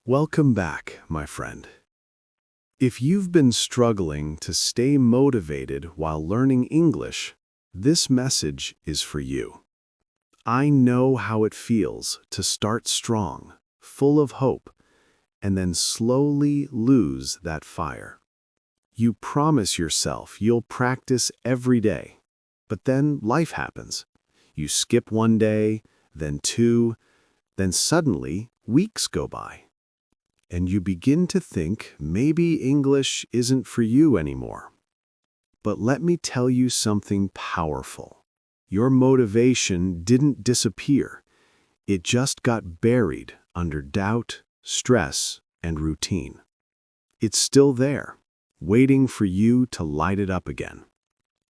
Welcome back, my friend. If you've been struggling to stay motivated while learning English, this message is for you. I know how it feels to start strong, full of hope, and then slowly lose that fire. You promise yourself you'll practice every day, but then life happens. You skip one day, then two, then suddenly weeks go by. And you begin to think maybe English isn't for you anymore. But let me tell you something powerful. Your motivation didn't disappear. It just got buried under doubt, stress, and routine. It's still there, waiting for you to light it up again.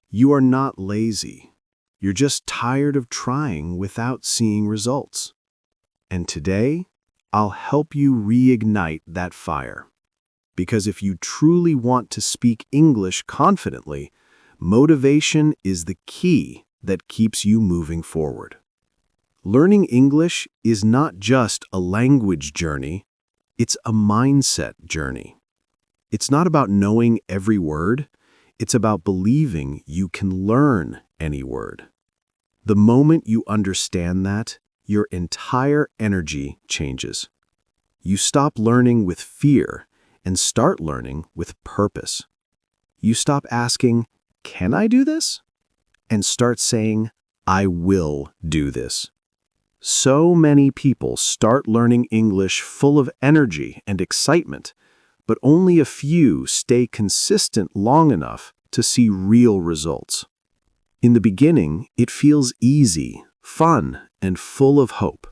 You are not lazy. You're just tired of trying without seeing results. And today, I'll help you reignite that fire. Because if you truly want to speak English confidently, motivation is the key that keeps you moving forward. Learning English is not just a language journey, it's a mindset journey. It's not about knowing every word, it's about believing you can learn any word. The moment you understand that, your entire energy changes. You stop learning with fear and start learning with purpose. You stop asking, "Can I do this?" and start saying, "I will do this." So many people start learning English full of energy and excitement, but only a few stay consistent long enough to see real results. In the beginning, it feels easy, fun, and full of hope.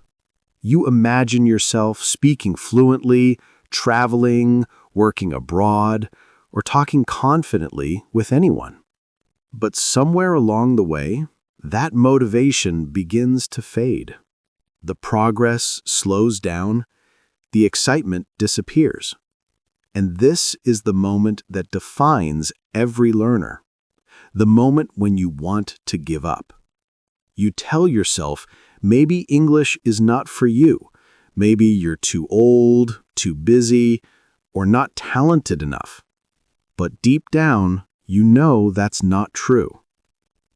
You imagine yourself speaking fluently, traveling, working abroad, or talking confidently with anyone. But somewhere along the way, that motivation begins to fade. The progress slows down, the excitement disappears. And this is the moment that defines every learner. The moment when you want to give up. You tell yourself, maybe English is not for you. Maybe you're too old, too busy, or not talented enough. But deep down, you know that's not true.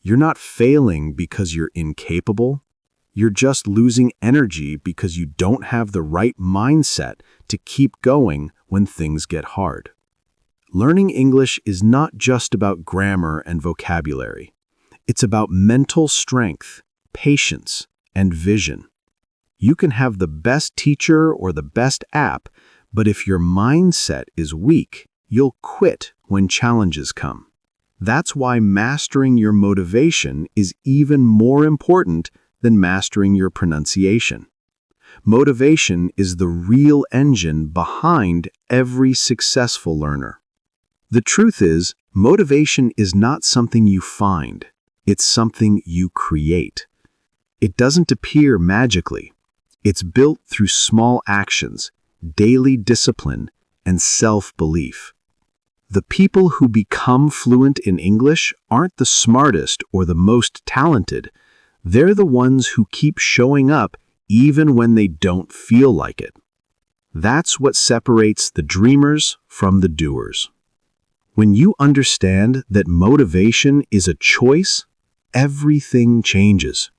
You're not failing because you're incapable. You're just losing energy because you don't have the right mindset to keep going when things get hard. Learning English is not just about grammar and vocabulary. It's about mental strength, patience, and vision. You can have the best teacher or the best app, but if your mindset is weak, you'll quit when challenges come. That's why mastering your motivation is even more important than mastering your pronunciation. Motivation is the real engine behind every successful learner. The truth is, motivation is not something you find. It's something you create. It doesn't appear magically. It's built through small actions, daily discipline, and self-belief. The people who become fluent in English aren't the smartest or the most talented. They're the ones who keep showing up even when they don't feel like it. That's what separates the dreamers from the doers. When you understand that motivation is a choice, everything changes.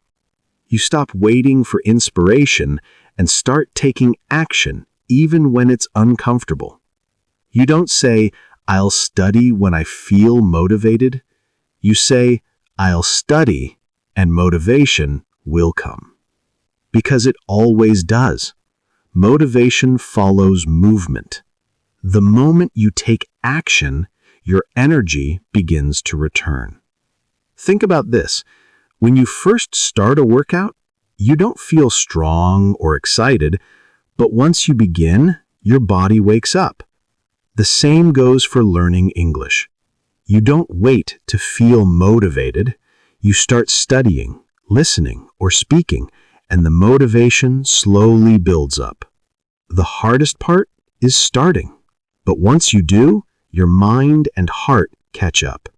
You stop waiting for inspiration and start taking action even when it's uncomfortable. You don't say, "I'll study when I feel motivated." You say, "I'll study and motivation will come." Because it always does. Motivation follows movement. The moment you take action, your energy begins to return. Think about this. When you first start a workout, you don't feel strong or excited, but once you begin, your body wakes up. The same goes for learning English. You don't wait to feel motivated. You start studying, listening, or speaking, and the motivation slowly builds up. The hardest part is starting, but once you do, your mind and heart catch up.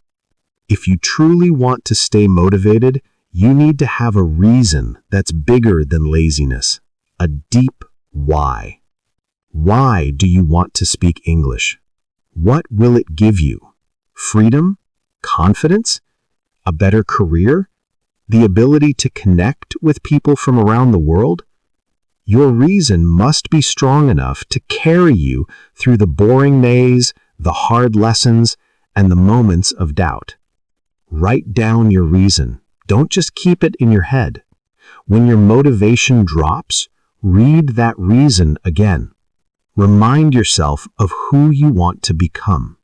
If you truly want to stay motivated, you need to have a reason that's bigger than laziness, a deep why. Why do you want to speak English? What will it give you? Freedom? Confidence? A better career? The ability to connect with people from around the world? Your reason must be strong enough to carry you through the boring maze, the hard lessons, and the moments of doubt. Write down your reason. Don't just keep it in your head. When your motivation drops, read that reason again. Remind yourself of who you want to become.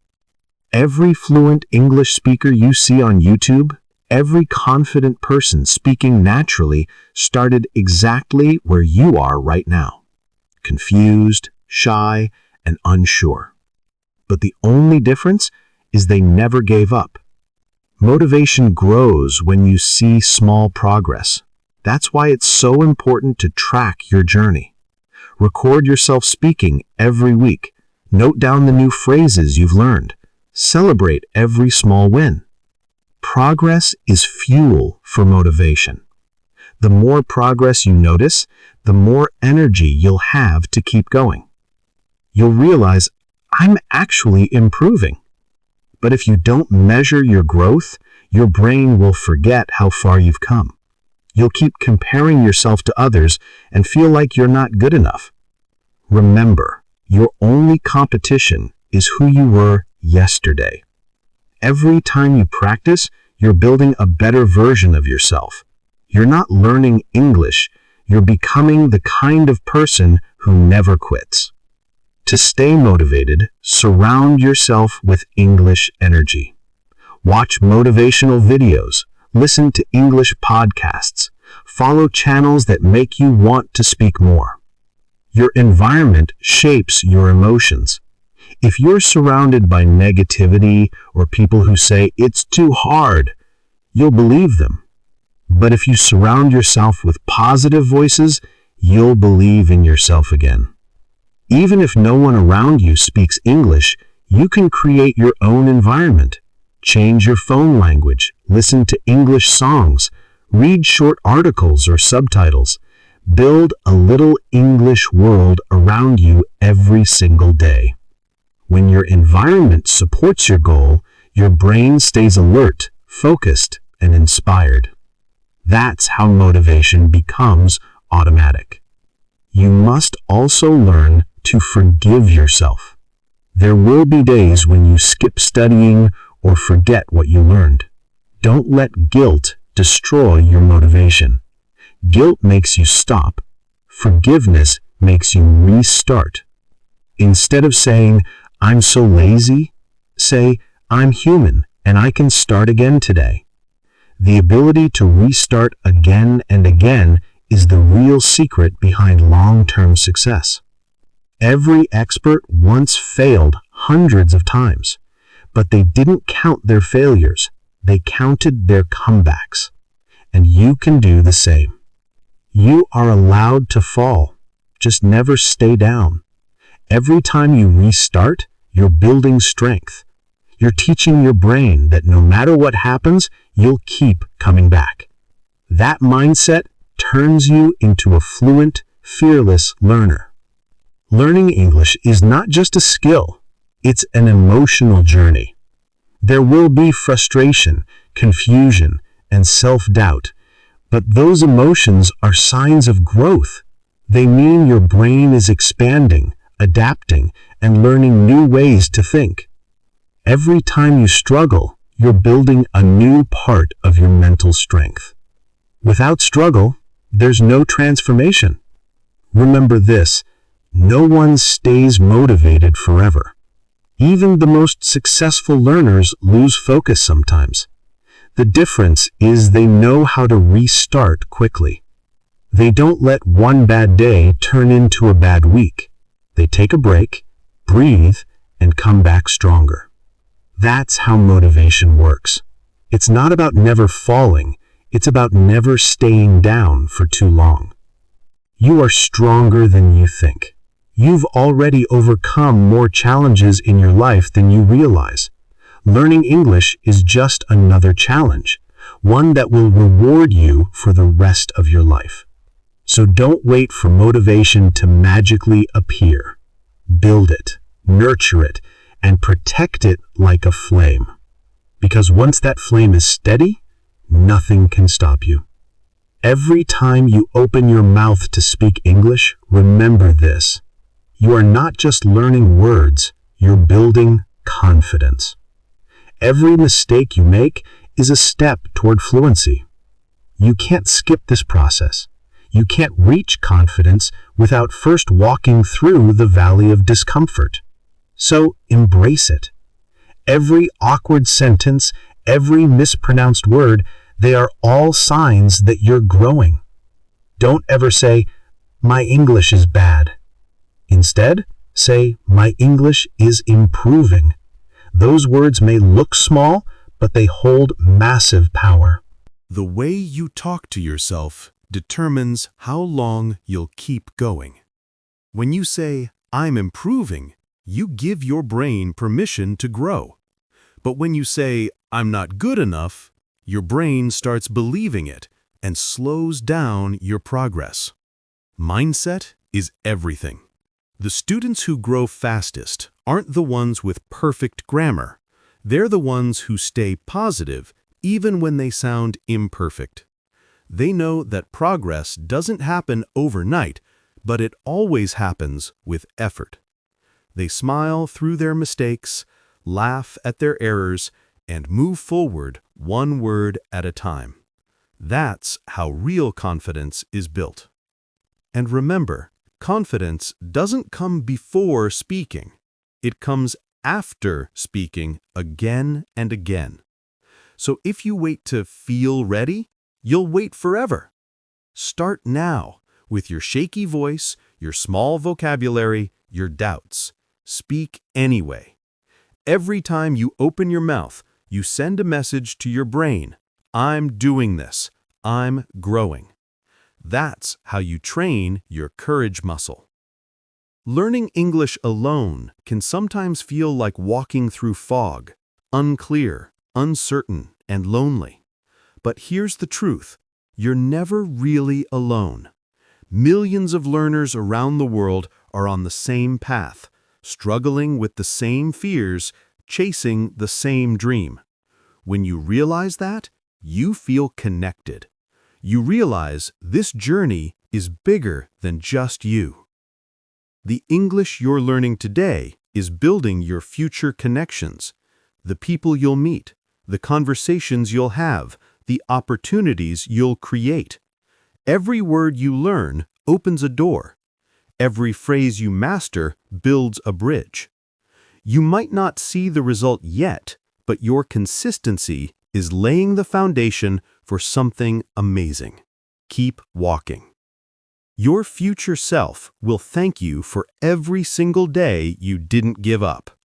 Every fluent English speaker you see on YouTube, every confident person speaking naturally started exactly where you are right now. Confused, shy, and unsure. But the only difference is they never gave up. Motivation grows when you see small progress. That's why it's so important to track your journey. Record yourself speaking every week. Note down the new phrases you've learned. Celebrate every small win. Progress is fuel for motivation. The more progress you notice, the more energy you'll have to keep going. You'll realize, I'm actually improving. But if you don't measure your growth, your brain will forget how far you've come. You'll keep comparing yourself to others and feel like you're not good enough. Remember, your only competition is who you were yesterday. Every time you practice, you're building a better version of yourself. You're not learning English, you're becoming the kind of person who never quits. To stay motivated, surround yourself with English energy. Watch motivational videos, listen to English podcasts, follow channels that make you want to speak more. Your environment shapes your emotions. If you're surrounded by negativity or people who say it's too hard, you'll believe them. But if you surround yourself with positive voices, you'll believe in yourself again. Even if no one around you speaks English, you can create your own environment. Change your phone language, listen to English songs, read short articles or subtitles. Build a little English world around you every single day. When your environment supports your goal, your brain stays alert, focused, and inspired. That's how motivation becomes automatic. You must also learn to forgive yourself. There will be days when you skip studying or forget what you learned. Don't let guilt destroy your motivation. Guilt makes you stop. Forgiveness makes you restart. Instead of saying, I'm so lazy, say, I'm human and I can start again today. The ability to restart again and again is the real secret behind long-term success. Every expert once failed hundreds of times, but they didn't count their failures. They counted their comebacks. And you can do the same. You are allowed to fall. Just never stay down. Every time you restart, you're building strength. You're teaching your brain that no matter what happens, you'll keep coming back. That mindset turns you into a fluent, fearless learner. Learning English is not just a skill, it's an emotional journey. There will be frustration, confusion, and self-doubt, but those emotions are signs of growth. They mean your brain is expanding, adapting, and learning new ways to think. Every time you struggle, you're building a new part of your mental strength. Without struggle, there's no transformation. Remember this, no one stays motivated forever. Even the most successful learners lose focus sometimes. The difference is they know how to restart quickly. They don't let one bad day turn into a bad week. They take a break, breathe, and come back stronger. That's how motivation works. It's not about never falling, it's about never staying down for too long. You are stronger than you think. You've already overcome more challenges in your life than you realize. Learning English is just another challenge, one that will reward you for the rest of your life. So don't wait for motivation to magically appear. build it, nurture it, and protect it like a flame. Because once that flame is steady, nothing can stop you. Every time you open your mouth to speak English, remember this. You are not just learning words, you're building confidence. Every mistake you make is a step toward fluency. You can't skip this process. You can't reach confidence without first walking through the valley of discomfort. So embrace it. Every awkward sentence, every mispronounced word, they are all signs that you're growing. Don't ever say, "My English is bad." Instead, say, "My English is improving." Those words may look small, but they hold massive power. The way you talk to yourself determines how long you'll keep going. When you say, "I'm improving," you give your brain permission to grow. But when you say, "I'm not good enough," your brain starts believing it and slows down your progress. Mindset is everything. The students who grow fastest aren't the ones with perfect grammar. They're the ones who stay positive even when they sound imperfect. They know that progress doesn't happen overnight, but it always happens with effort. They smile through their mistakes, laugh at their errors, and move forward one word at a time. That's how real confidence is built. And remember, confidence doesn't come before speaking. It comes after speaking again and again. So if you wait to feel ready, you'll wait forever. Start now with your shaky voice, your small vocabulary, your doubts. Speak anyway. Every time you open your mouth, you send a message to your brain. I'm doing this. I'm growing. That's how you train your courage muscle. Learning English alone can sometimes feel like walking through fog, unclear, uncertain, and lonely. But here's the truth. You're never really alone. Millions of learners around the world are on the same path, struggling with the same fears, chasing the same dream. When you realize that, you feel connected. You realize this journey is bigger than just you. The English you're learning today is building your future connections, the people you'll meet, the conversations you'll have, the opportunities you'll create. Every word you learn opens a door. Every phrase you master builds a bridge. You might not see the result yet, but your consistency is laying the foundation for something amazing. Keep walking. Your future self will thank you for every single day you didn't give up.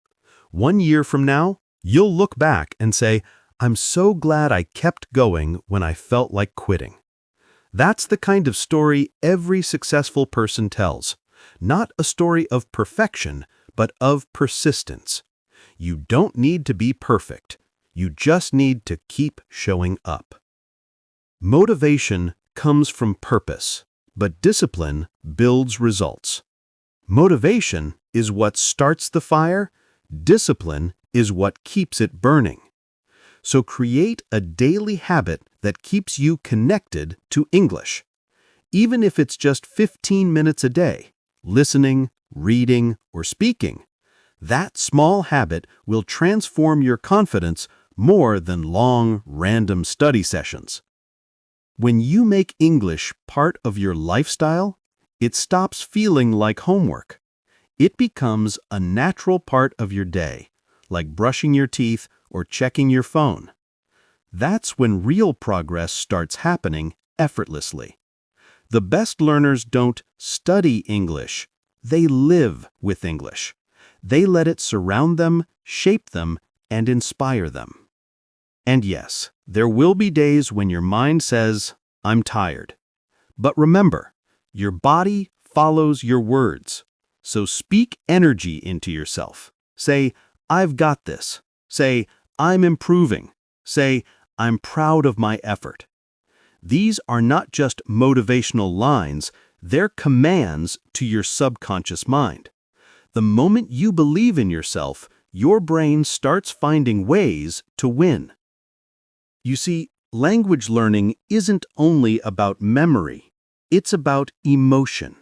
1 year from now, you'll look back and say, "I'm so glad I kept going when I felt like quitting." That's the kind of story every successful person tells. Not a story of perfection, but of persistence. You don't need to be perfect. You just need to keep showing up. Motivation comes from purpose, but discipline builds results. Motivation is what starts the fire. Discipline is what keeps it burning. So create a daily habit that keeps you connected to English. Even if it's just 15 minutes a day, listening, reading, or speaking, that small habit will transform your confidence more than long, random study sessions. When you make English part of your lifestyle, it stops feeling like homework. It becomes a natural part of your day, like brushing your teeth or checking your phone. That's when real progress starts happening effortlessly. The best learners don't study English. They live with English. They let it surround them, shape them, and inspire them. And yes, there will be days when your mind says, "I'm tired." But remember, your body follows your words. So speak energy into yourself. Say, "I've got this." Say, "I'm improving." Say, "I'm proud of my effort." These are not just motivational lines, they're commands to your subconscious mind. The moment you believe in yourself, your brain starts finding ways to win. You see, language learning isn't only about memory, it's about emotion.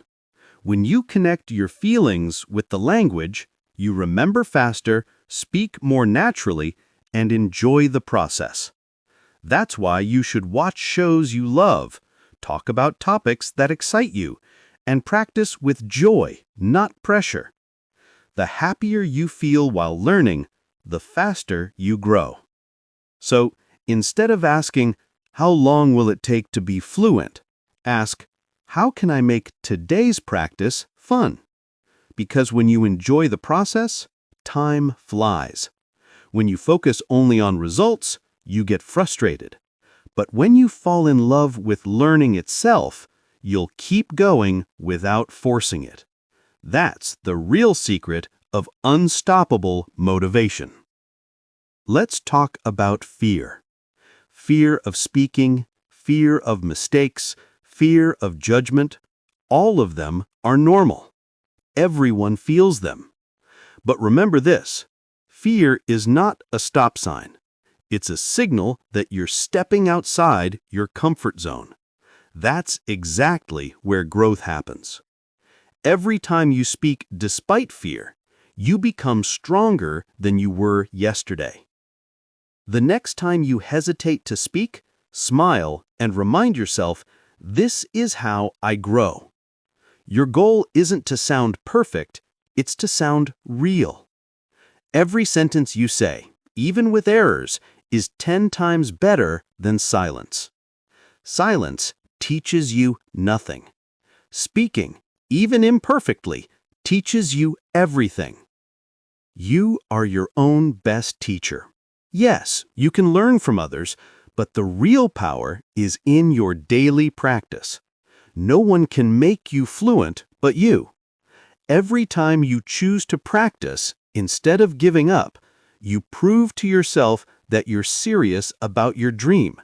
When you connect your feelings with the language, you remember faster, speak more naturally, and enjoy the process. That's why you should watch shows you love, talk about topics that excite you, and practice with joy, not pressure. The happier you feel while learning, the faster you grow. So, instead of asking, "How long will it take to be fluent?" ask, "How can I make today's practice fun?" Because when you enjoy the process, time flies. When you focus only on results, you get frustrated. But when you fall in love with learning itself, you'll keep going without forcing it. That's the real secret of unstoppable motivation. Let's talk about fear. Fear of speaking, fear of mistakes, fear of judgment. All of them are normal. Everyone feels them. But remember this, fear is not a stop sign. It's a signal that you're stepping outside your comfort zone. That's exactly where growth happens. Every time you speak despite fear, you become stronger than you were yesterday. The next time you hesitate to speak, smile and remind yourself, "This is how I grow." Your goal isn't to sound perfect, it's to sound real. Every sentence you say, even with errors, is 10 times better than silence. Silence teaches you nothing. Speaking, even imperfectly, teaches you everything. You are your own best teacher. Yes, you can learn from others, but the real power is in your daily practice. No one can make you fluent but you. Every time you choose to practice, instead of giving up, you prove to yourself that you're serious about your dream.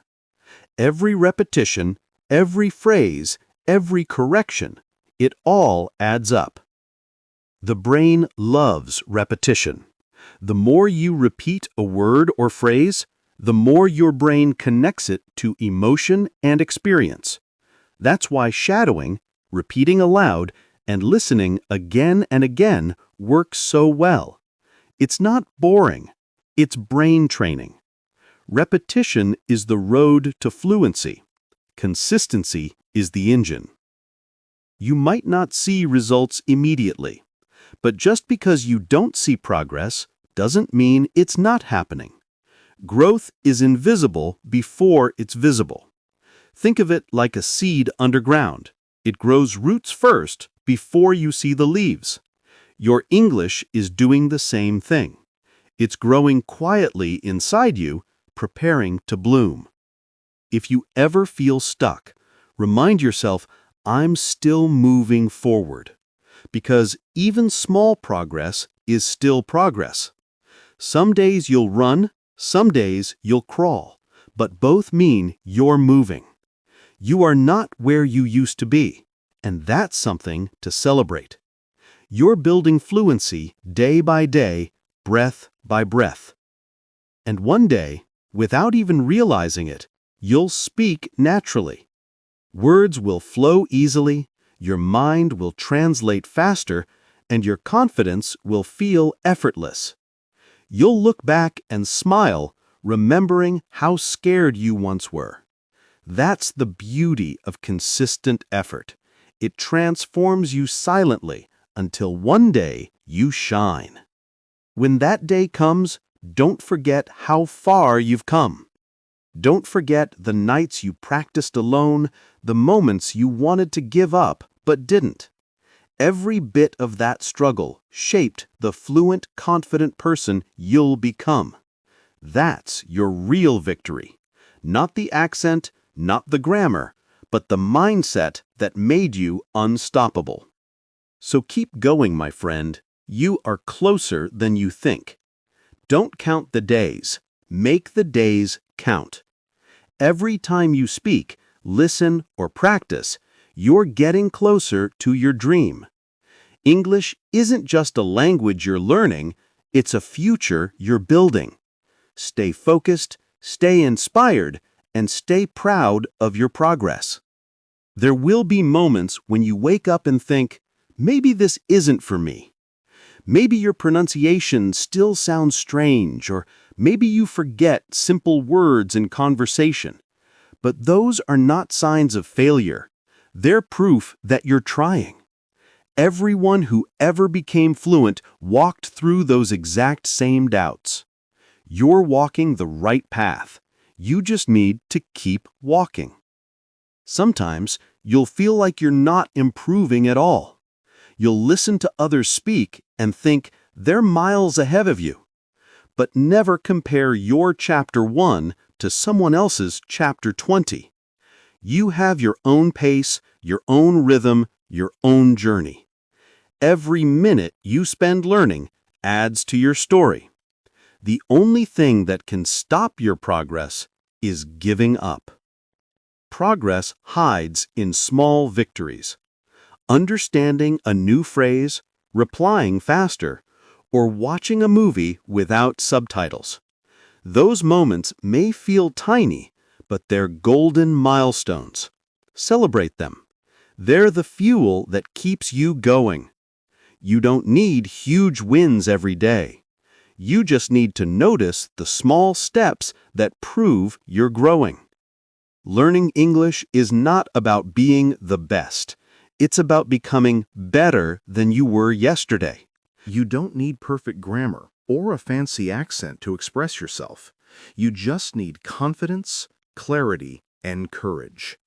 Every repetition, every phrase, every correction, it all adds up. The brain loves repetition. The more you repeat a word or phrase, the more your brain connects it to emotion and experience. That's why shadowing, repeating aloud, and listening again and again works so well. It's not boring, it's brain training. Repetition is the road to fluency. Consistency is the engine. You might not see results immediately, but just because you don't see progress doesn't mean it's not happening. Growth is invisible before it's visible. Think of it like a seed underground. It grows roots first before you see the leaves. Your English is doing the same thing. It's growing quietly inside you, preparing to bloom. If you ever feel stuck, remind yourself, "I'm still moving forward." Because even small progress is still progress. Some days you'll run, some days you'll crawl, but both mean you're moving. You are not where you used to be, and that's something to celebrate. You're building fluency day by day, breath by breath. And one day, without even realizing it, you'll speak naturally. Words will flow easily, your mind will translate faster, and your confidence will feel effortless. You'll look back and smile, remembering how scared you once were. That's the beauty of consistent effort. It transforms you silently until one day you shine. When that day comes, don't forget how far you've come. Don't forget the nights you practiced alone, the moments you wanted to give up but didn't. Every bit of that struggle shaped the fluent, confident person you'll become. That's your real victory. Not the accent, not the grammar, but the mindset that made you unstoppable. So keep going, my friend. You are closer than you think. Don't count the days. Make the days count. Every time you speak, listen, or practice, you're getting closer to your dream. English isn't just a language you're learning, it's a future you're building. Stay focused, stay inspired, and stay proud of your progress. There will be moments when you wake up and think, maybe this isn't for me. Maybe your pronunciation still sounds strange, or maybe you forget simple words in conversation. But those are not signs of failure. They're proof that you're trying. Everyone who ever became fluent walked through those exact same doubts. You're walking the right path. You just need to keep walking. Sometimes you'll feel like you're not improving at all. You'll listen to others speak and think they're miles ahead of you. But never compare your chapter 1 to someone else's chapter 20. You have your own pace, your own rhythm, your own journey. Every minute you spend learning adds to your story. The only thing that can stop your progress is giving up. Progress hides in small victories. Understanding a new phrase, replying faster, or watching a movie without subtitles. Those moments may feel tiny, but they're golden milestones. Celebrate them. They're the fuel that keeps you going. You don't need huge wins every day. You just need to notice the small steps that prove you're growing. Learning English is not about being the best. It's about becoming better than you were yesterday. You don't need perfect grammar or a fancy accent to express yourself. You just need confidence, clarity, and courage.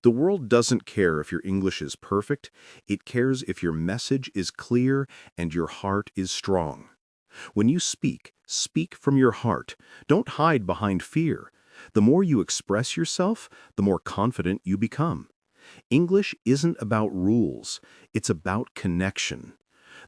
The world doesn't care if your English is perfect. It cares if your message is clear and your heart is strong. When you speak, speak from your heart. Don't hide behind fear. The more you express yourself, the more confident you become. English isn't about rules. It's about connection.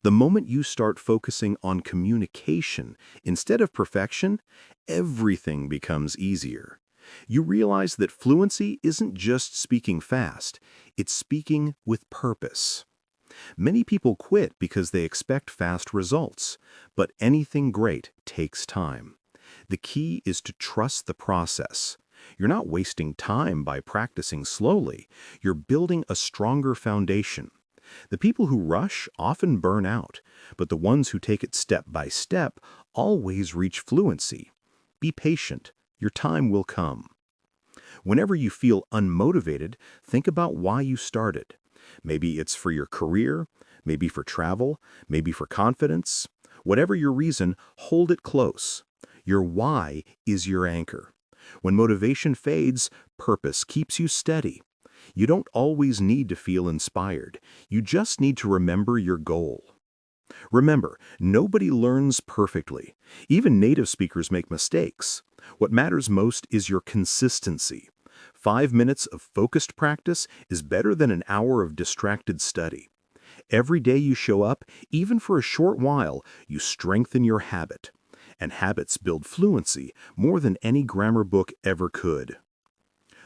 The moment you start focusing on communication instead of perfection, everything becomes easier. You realize that fluency isn't just speaking fast, it's speaking with purpose. Many people quit because they expect fast results, but anything great takes time. The key is to trust the process. You're not wasting time by practicing slowly. You're building a stronger foundation. The people who rush often burn out, but the ones who take it step by step always reach fluency. Be patient. Your time will come. Whenever you feel unmotivated, think about why you started. Maybe it's for your career, maybe for travel, maybe for confidence. Whatever your reason, hold it close. Your why is your anchor. When motivation fades, purpose keeps you steady. You don't always need to feel inspired. You just need to remember your goal. Remember, nobody learns perfectly. Even native speakers make mistakes. What matters most is your consistency. 5 minutes of focused practice is better than an hour of distracted study. Every day you show up, even for a short while, you strengthen your habit. And habits build fluency more than any grammar book ever could.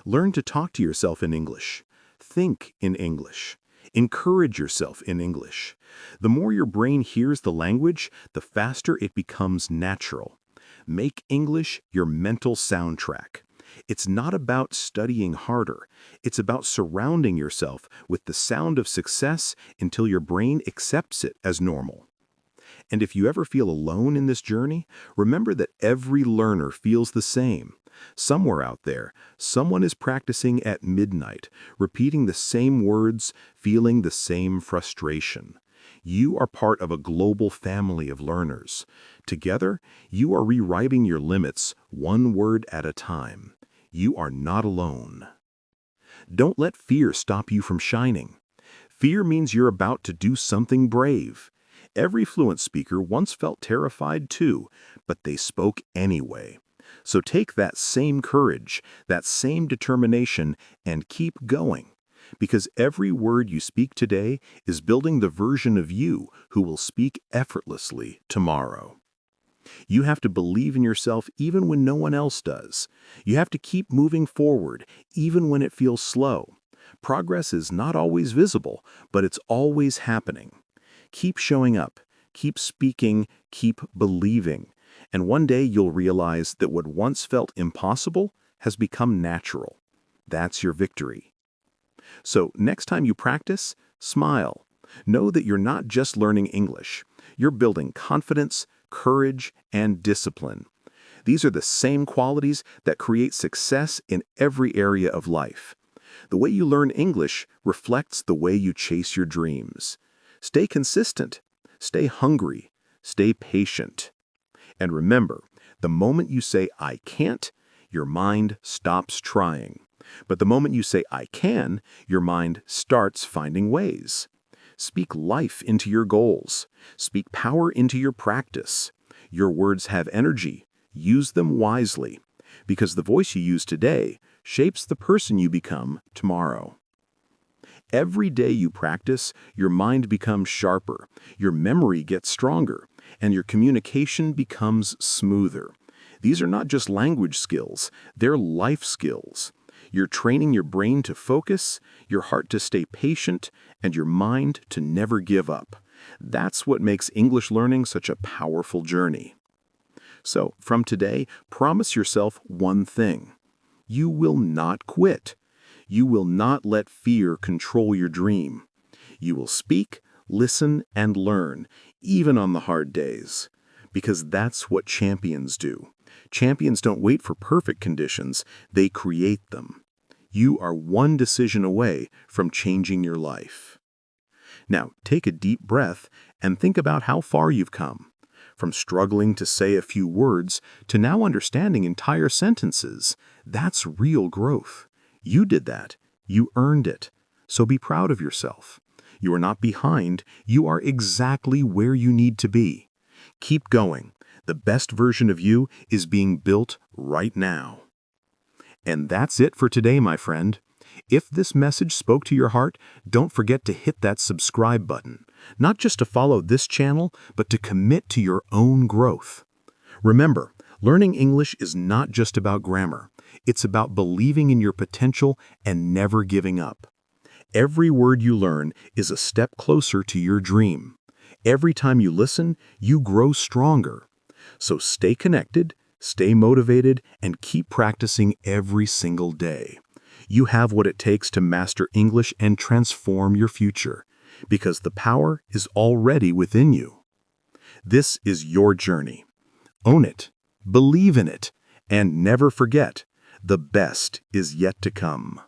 Learn to talk to yourself in English. Think in English. Encourage yourself in English. The more your brain hears the language, the faster it becomes natural. Make English your mental soundtrack. It's not about studying harder. It's about surrounding yourself with the sound of success until your brain accepts it as normal. And if you ever feel alone in this journey, remember that every learner feels the same. Somewhere out there, someone is practicing at midnight, repeating the same words, feeling the same frustration. You are part of a global family of learners. Together, you are rewriting your limits one word at a time. You are not alone. Don't let fear stop you from shining. Fear means you're about to do something brave. Every fluent speaker once felt terrified too, but they spoke anyway. So take that same courage, that same determination, and keep going. Because every word you speak today is building the version of you who will speak effortlessly tomorrow. You have to believe in yourself even when no one else does. You have to keep moving forward, even when it feels slow. Progress is not always visible, but it's always happening. Keep showing up, keep speaking, keep believing. And one day you'll realize that what once felt impossible has become natural. That's your victory. So next time you practice, smile. Know that you're not just learning English. You're building confidence, courage, and discipline. These are the same qualities that create success in every area of life. The way you learn English reflects the way you chase your dreams. Stay consistent, stay hungry, stay patient. And remember, the moment you say, "I can't," your mind stops trying. But the moment you say, "I can," your mind starts finding ways. Speak life into your goals. Speak power into your practice. Your words have energy. Use them wisely, because the voice you use today shapes the person you become tomorrow. Every day you practice, your mind becomes sharper, your memory gets stronger, and your communication becomes smoother. These are not just language skills, they're life skills. You're training your brain to focus, your heart to stay patient, and your mind to never give up. That's what makes English learning such a powerful journey. So, from today, promise yourself one thing. You will not quit. You will not let fear control your dream. You will speak, listen, and learn, even on the hard days. Because that's what champions do. Champions don't wait for perfect conditions, they create them. You are one decision away from changing your life. Now, take a deep breath and think about how far you've come. From struggling to say a few words to now understanding entire sentences. That's real growth. You did that. You earned it. So be proud of yourself. You are not behind. You are exactly where you need to be. Keep going. The best version of you is being built right now. And that's it for today, my friend. If this message spoke to your heart, don't forget to hit that subscribe button. Not just to follow this channel, but to commit to your own growth. Remember, learning English is not just about grammar. It's about believing in your potential and never giving up. Every word you learn is a step closer to your dream. Every time you listen, you grow stronger. So stay connected, stay motivated, and keep practicing every single day. You have what it takes to master English and transform your future, because the power is already within you. This is your journey. Own it, believe in it, and never forget, the best is yet to come.